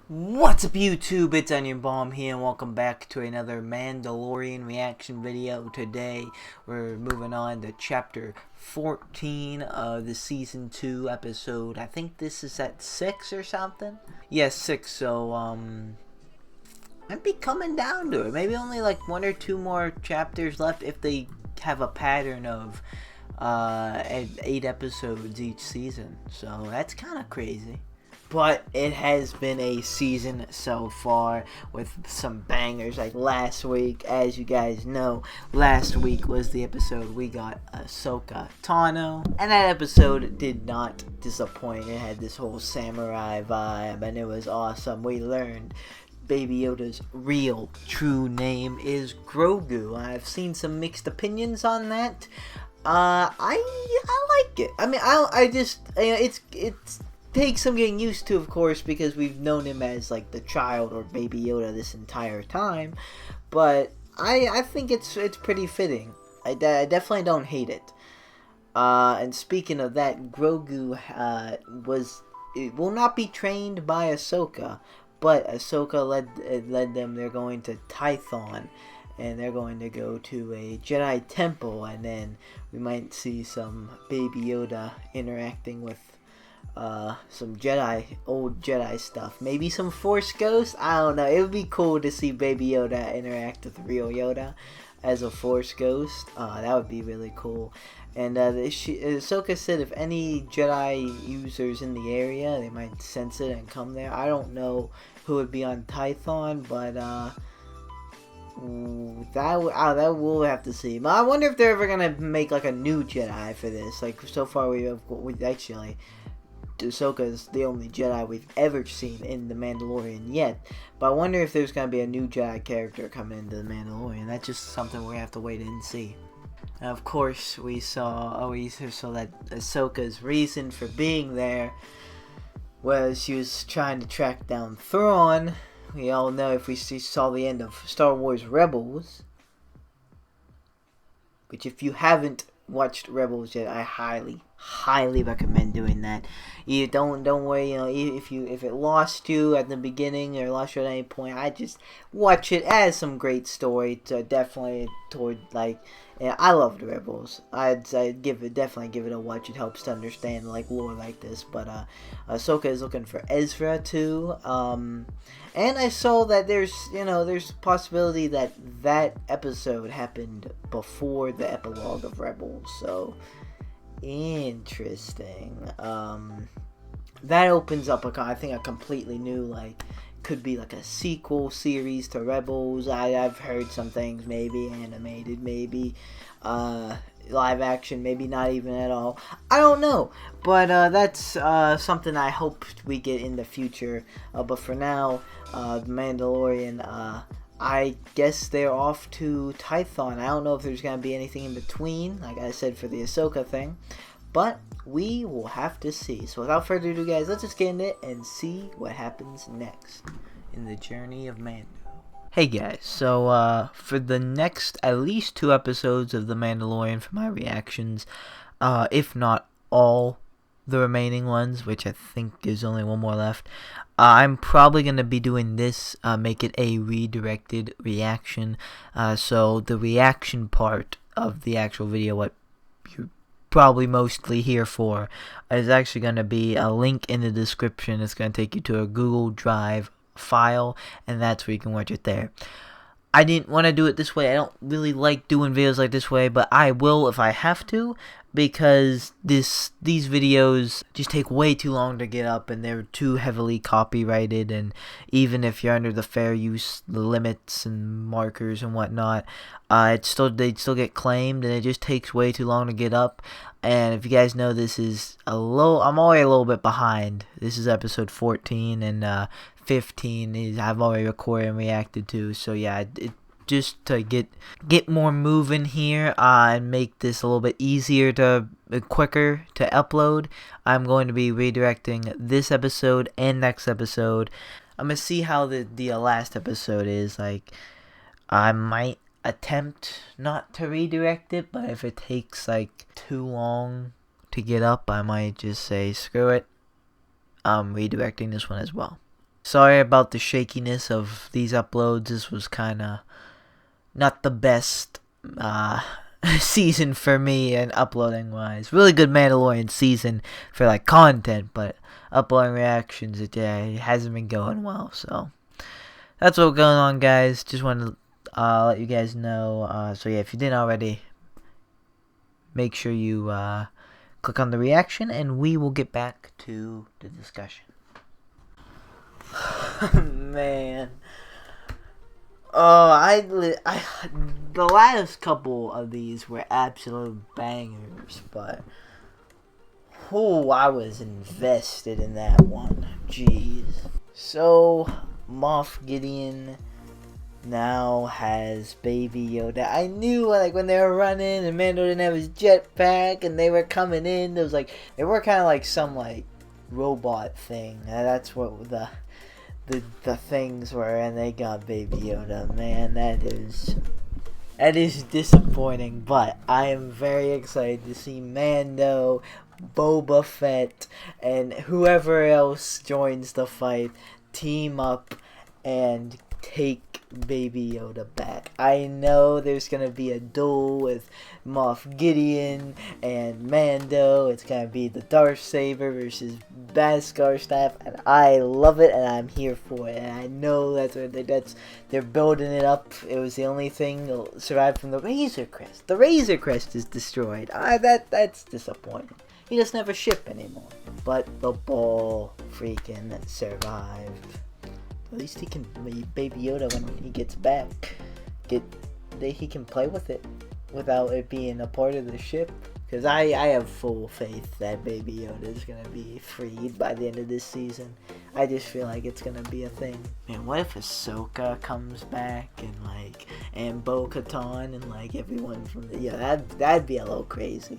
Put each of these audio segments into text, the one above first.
What's up YouTube, it's Onion Bomb here and welcome back to another Mandalorian reaction video. Today we're moving on to chapter 14 of the season 2 episode. I think this is at 6 or something. Yes, 6, so I'd be coming down to it. Maybe only like 1 or 2 more chapters left if they have a pattern of 8 episodes each season. So that's kind of crazy. But it has been a season so far with some bangers like last week. As you guys know, last week was the episode we got Ahsoka Tano. And that episode did not disappoint. It had this whole samurai vibe and it was awesome. We learned Baby Yoda's real true name is Grogu. I've seen some mixed opinions on that. I like it. I mean, I just, you know, it's takes some getting used to, of course, because we've known him as like the child or Baby Yoda this entire time. But I think it's pretty fitting. I definitely don't hate it. And speaking of that, Grogu will not be trained by Ahsoka, but Ahsoka led them. They're going to Tython, and they're going to go to a Jedi temple, and then we might see some Baby Yoda interacting with some old Jedi stuff. Maybe some Force Ghosts? I don't know. It would be cool to see Baby Yoda interact with real Yoda as a Force Ghost. That would be really cool. And Ahsoka said if any Jedi users in the area, they might sense it and come there. I don't know who would be on Tython, but that we'll have to see. But I wonder if they're ever gonna make like a new Jedi for this. Like so far we actually. Ahsoka is the only Jedi we've ever seen in The Mandalorian yet. But I wonder if there's going to be a new Jedi character coming into The Mandalorian. That's just something we're going to have to wait and see. And of course, we saw that Ahsoka's reason for being there was she was trying to track down Thrawn. We all know if we saw the end of Star Wars Rebels, which if you haven't watched Rebels yet, I highly recommend doing that. You don't worry, you know, if it lost you at the beginning or lost you at any point, I just watch it. It has some great story to definitely toward like. Yeah, I loved Rebels. I'd definitely give it a watch. It helps to understand like lore like this. But Ahsoka is looking for Ezra too. And I saw that there's a possibility that episode happened before the epilogue of Rebels. So interesting. That opens up I think a completely new could be like a sequel series to Rebels. I've heard some things, maybe animated, maybe live action, maybe not even at all. I don't know, but that's something I hope we get in the future. But for now, The Mandalorian, I guess they're off to Tython. I don't know if there's going to be anything in between, like I said, for the Ahsoka thing. But we will have to see. So without further ado, guys, let's just get in it and see what happens next in the journey of Mando. Hey guys, so for the next at least 2 episodes of The Mandalorian for my reactions, if not all the remaining ones, which I think is only 1 more left, I'm probably going to be doing this, make it a redirected reaction. So the reaction part of the actual video, what you're probably mostly here for, is actually going to be a link in the description. It's going to take you to a Google Drive file, and that's where you can watch it there. I didn't want to do it this way. I don't really like doing videos like this way, but I will if I have to, because these videos just take way too long to get up, and they're too heavily copyrighted, and even if you're under the fair use limits and markers and whatnot, they'd still get claimed, and it just takes way too long to get up. And if you guys know, I'm already a little bit behind. This is episode 14, and 15 I've already recorded and reacted to. So yeah, just to get more moving here and make this a little bit easier quicker to upload, I'm going to be redirecting this episode and next episode. I'm gonna see how the last episode is. Like, I might attempt not to redirect it, but if it takes like too long to get up, I might just say screw it, I'm redirecting this one as well. Sorry about the shakiness of these uploads. This was kind of not the best season for me and uploading wise. Really good Mandalorian season for like content, but uploading reactions it hasn't been going well. So that's what's going on, guys. Just wanted to let you guys know. So yeah, if you didn't already, make sure you click on the reaction, and we will get back to the discussion. Man. Oh, the last couple of these were absolute bangers, but I was invested in that one. Jeez. So, Moff Gideon now has Baby Yoda. I knew, like, when they were running and Mando didn't have his jetpack and they were coming in, it was like, they were kind of like some, like, robot thing. That's what the things were, and they got Baby Yoda. Man, that is disappointing, but I am very excited to see Mando, Boba Fett, and whoever else joins the fight team up and take Baby Yoda back. I know there's gonna be a duel with Moff Gideon and Mando. It's gonna be the Darksaber versus Beskar staff, and I love it, and I'm here for it. And I know they're building it up. It was the only thing that survived from the Razor Crest. The Razor Crest is destroyed. That's disappointing. He doesn't have a ship anymore. But the ball freaking survived. At least he can be Baby Yoda when he gets back. He can play with it without it being a part of the ship. Because I have full faith that Baby Yoda is going to be freed by the end of this season. I just feel like it's going to be a thing. Man, what if Ahsoka comes back and Bo-Katan and like everyone from the... Yeah, that'd be a little crazy.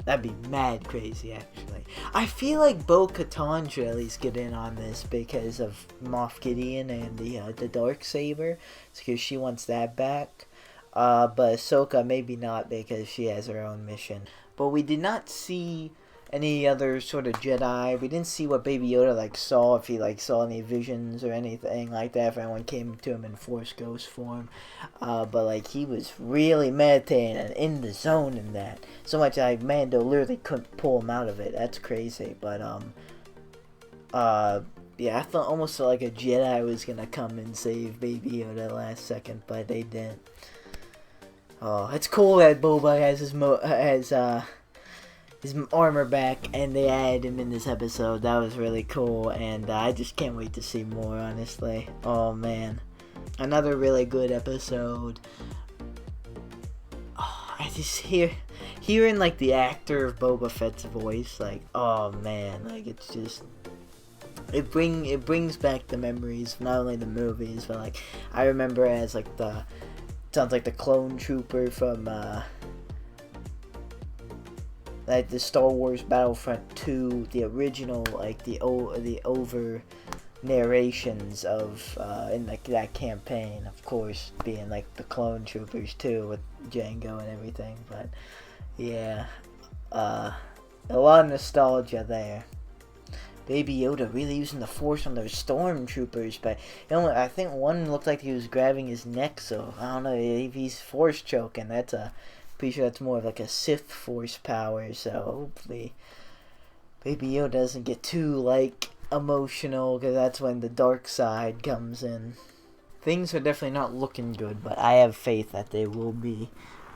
That'd be mad crazy, actually. I feel like Bo-Katan should at least get in on this because of Moff Gideon and the Darksaber. It's because she wants that back. But Ahsoka maybe not because she has her own mission. But we did not see any other sort of Jedi. We didn't see what Baby Yoda saw, if he saw any visions or anything like that, if anyone came to him in Force Ghost form. But he was really meditating and in the zone in that. So much Mando literally couldn't pull him out of it. That's crazy. But yeah, I thought almost like a Jedi was gonna come and save Baby Yoda last second, but they didn't. Oh, it's cool that Boba has his armor back, and they added him in this episode. That was really cool, and I just can't wait to see more, honestly. Oh, man. Another really good episode. Oh, I just hearing, the actor of Boba Fett's voice, oh, man. It's just... It brings back the memories, not only the movies, but, I remember it as, sounds like the clone trooper from, the Star Wars Battlefront 2, the original, the over narrations of, in, that campaign, of course, being, the clone troopers, too, with Jango and everything, but, yeah, a lot of nostalgia there. Baby Yoda really using the Force on those stormtroopers, but I think one looked like he was grabbing his neck, so I don't know if he's Force choking. Pretty sure that's more of a Sith Force power, so hopefully Baby Yoda doesn't get too emotional, because that's when the dark side comes in. Things are definitely not looking good, but I have faith that they will be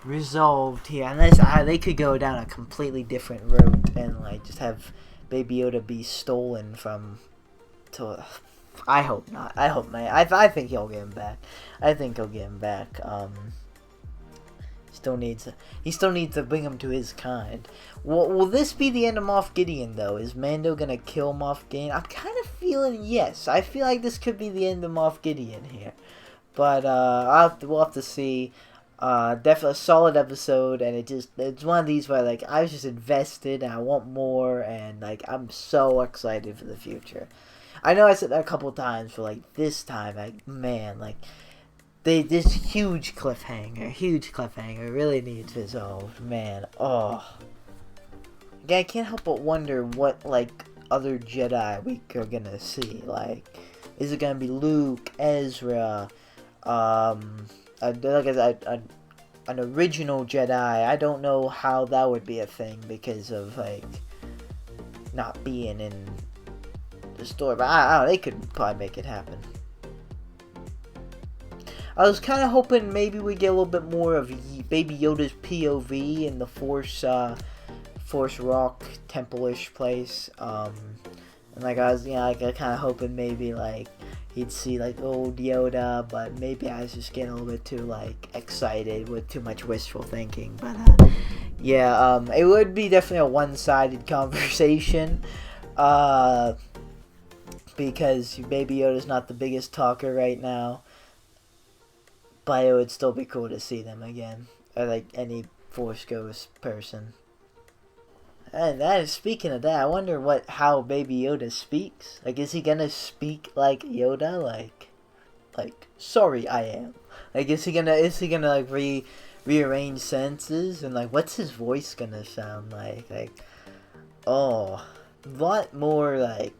resolved here, unless they could go down a completely different route and just have Baby Yoda be stolen from... I hope not. I hope not. I think he'll get him back. He still needs to bring him to his kind. Will this be the end of Moff Gideon, though? Is Mando gonna kill Moff Gideon? I'm kind of feeling yes. I feel like this could be the end of Moff Gideon here. But we'll have to see. Definitely a solid episode, and it's one of these where I was just invested and I want more, and I'm so excited for the future. I know I said that a couple times, but this time, man, this huge cliffhanger really needs resolved, man. Oh, I can't help but wonder what other Jedi we are gonna see. Is it gonna be Luke, Ezra, like I said, an original Jedi? I don't know how that would be a thing because of like not being in the story, but I don't know, they could probably make it happen. I was kind of hoping maybe we get a little bit more of Baby Yoda's POV in the Force Rock Temple-ish place. And like I was, like I kind of hoping maybe like he'd see like old Yoda, but maybe I was just getting a little bit too like excited with too much wishful thinking. But yeah, it would be definitely a one-sided conversation, because Baby Yoda's not the biggest talker right now. But it would still be cool to see them again, or like any Force Ghost person. And that is, speaking of that, I wonder how Baby Yoda speaks. Like, is he gonna speak like Yoda? Like sorry, I am. Like, is he gonna like rearrange sentences, and like what's his voice gonna sound like? Like, oh, a lot more like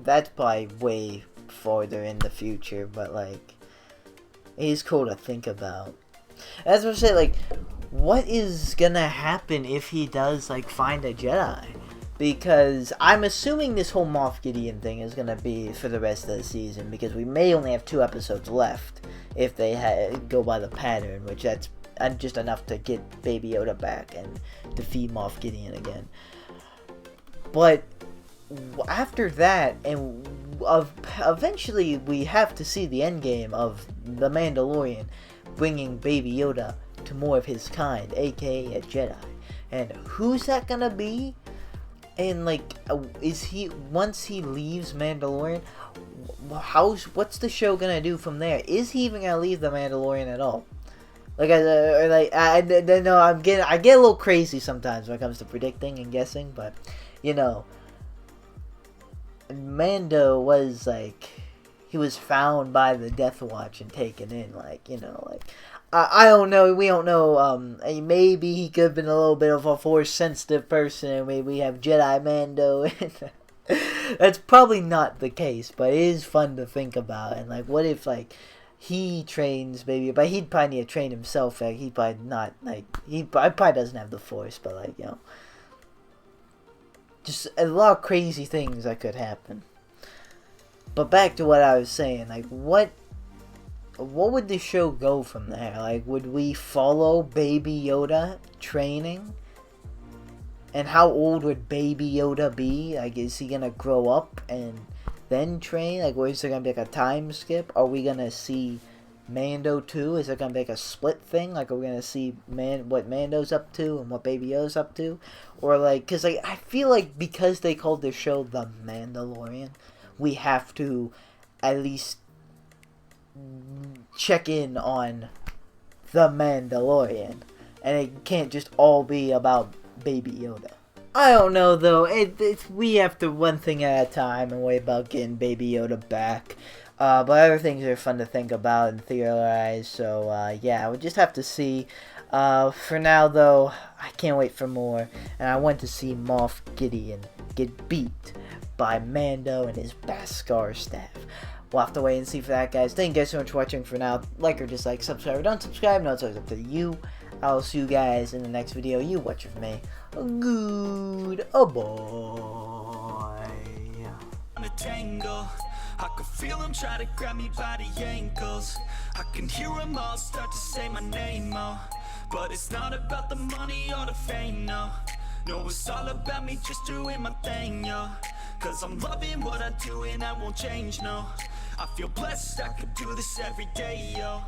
that's probably way farther in the future, but like. It's cool to think about. As I said, like, what is gonna happen if he does, like, find a Jedi? Because I'm assuming this whole Moff Gideon thing is gonna be for the rest of the season, because we may only have 2 episodes left if they go by the pattern, which that's just enough to get Baby Yoda back and defeat Moff Gideon again. But after that, and eventually we have to see the endgame of the Mandalorian bringing Baby Yoda to more of his kind, aka a Jedi. And who's that gonna be? And like, is he, once he leaves Mandalorian, what's the show gonna do from there? Is he even gonna leave the Mandalorian at all? Like, I know I get a little crazy sometimes when it comes to predicting and guessing, but you know. Mando was like, he was found by the Death Watch and taken in, like, like, I don't know, we don't know, maybe he could have been a little bit of a Force sensitive person, and maybe we have Jedi Mando, and that's probably not the case, but it is fun to think about, and like, what if, like, he trains Baby, but he'd probably need to train himself, like, he'd probably not, like, he probably doesn't have the Force, but like, just a lot of crazy things that could happen. But back to what I was saying, like, what would the show go from there? Like, would we follow Baby Yoda training? And how old would Baby Yoda be? Like, is he gonna grow up and then train? Like, or is there gonna be like a time skip? Are we gonna see Mando too? Is it gonna be like a split thing? Like, are we gonna see what Mando's up to and what Baby Yoda's up to? Or like, cause like, I feel like because they called the show The Mandalorian, we have to at least check in on The Mandalorian, and it can't just all be about Baby Yoda. I don't know though. We have to one thing at a time and worry about getting Baby Yoda back. But other things are fun to think about and theorize. So yeah, we just have to see. For now though, I can't wait for more, and I want to see Moff Gideon get beat by Mando and his Beskar staff. We'll have to wait and see for that, guys. Thank you guys so much for watching. For now, like or dislike, subscribe or don't subscribe. No, it's always up to you. I'll see you guys in the next video. You watch it for me. Good boy. I can feel them try to grab me by the ankles. I can hear them all start to say my name, oh. But it's not about the money or the fame, no. No, it's all about me just doing my thing, yo. Cause I'm loving what I do and I won't change, no. I feel blessed, I could do this every day, yo.